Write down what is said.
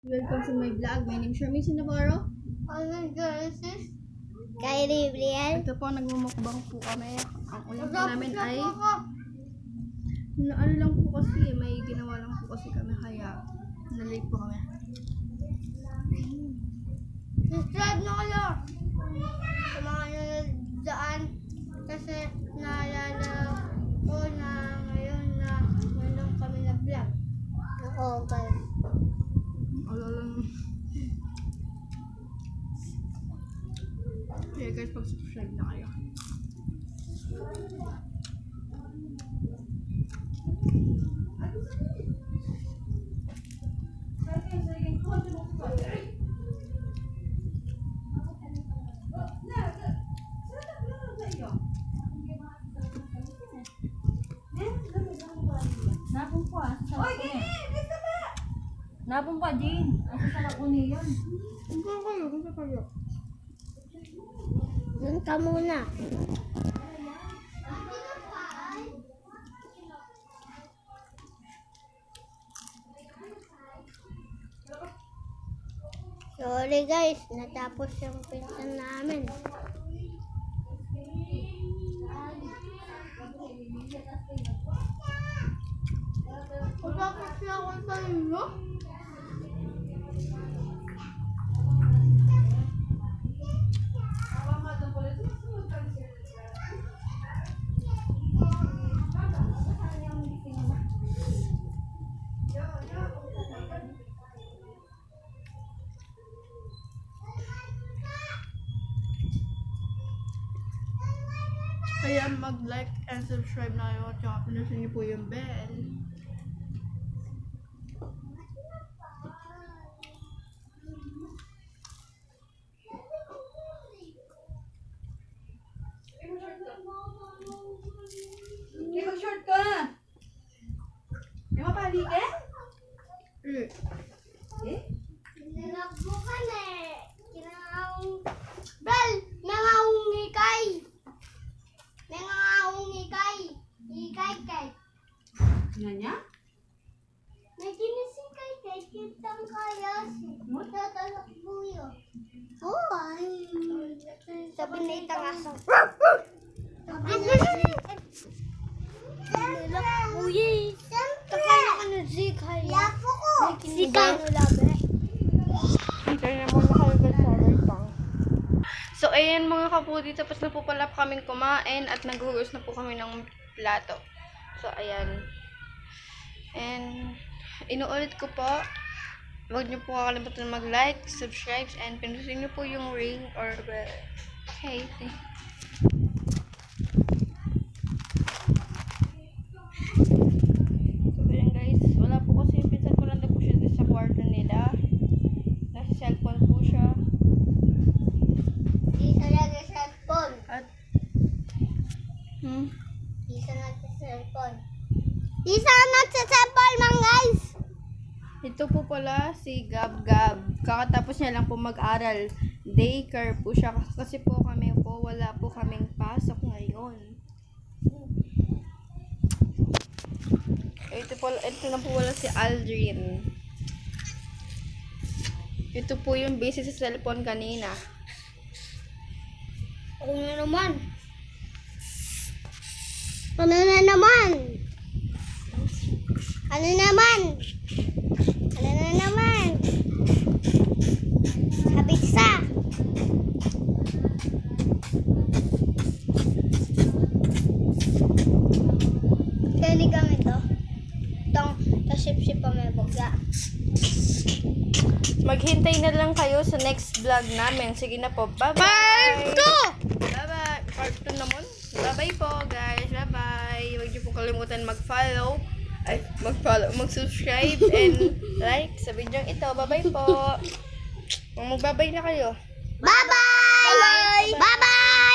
Welcome to my vlog. My name is Charmaine Navarro. Kylie Brian. Ito po, nagmumukbang po kami. Ang ulam po namin ay ano lang po kasi, may ginawa lang po kasi kami kaya na-late po kami. Subscribe na kayo sa mga nanonood dyan kasi naalala ko na ngayon na meron kami na vlog. Oo, kayo. Kaya guys, pag-subscribe na kayo. Napong po Napong pa, Jane. Asa sa lakuni yun? Kung kayo. Doon ka muna. Sorry guys, natapos yung pinsan namin. Matapos na ako sa inyo? Kaya mag-like and subscribe na kayo at saka pinusin niyo po yung bell. Hindi mag-short ka. May mapali ka? Nagbukan eh. Bel, nangaungikay. Nangaungikay. Ikay kay. Nanya? Naginising kay kitang kaya tatalak buyo. Oh, ay. Sabi na itang aso. Tatalak buyo. Takala ka na zikay. Yapo ko. Zikay. Hintay na muna kayo guys sa pang. So, ayan mga kaputi, tapos na po pala kaming kumain at naghugas na po kami ng plato. So, ayan. And, inuulit ko po, huwag niyo po kakalimutan mag-like, subscribe, and pinusin niyo po yung ring or bell. Okay, So, ayan guys, wala po kasi yung pinsan ko lang na po siya sa kwarto nila. Nasa cellphone po siya. Isa lang sa cellphone. At, Isa lang sa cellphone. Isa lang sa cellphone, mga guys. ito po pala si Gab Gab. Kakatapos niya lang po mag-aral. Daycare po siya. Kasi po kami po, wala po kaming pasok ngayon. Ito na po wala si Aldrin. Ito po yung busy sa cellphone kanina. Ano na naman? Ano na naman? Ano naman? Ano na naman? Kabisa. Kani kami to. Itong tasip-sip pa may baga. Maghintay na lang kayo sa next vlog namin. Sige na po. Bye-bye! Part 2! Bye-bye! Part 2 naman. Bye-bye po guys. Bye-bye! Huwag niyo po kalimutan mag-follow. Mag-subscribe and like sa video ito. Bye-bye po! Magbabay na kayo. Bye-bye! Bye-bye!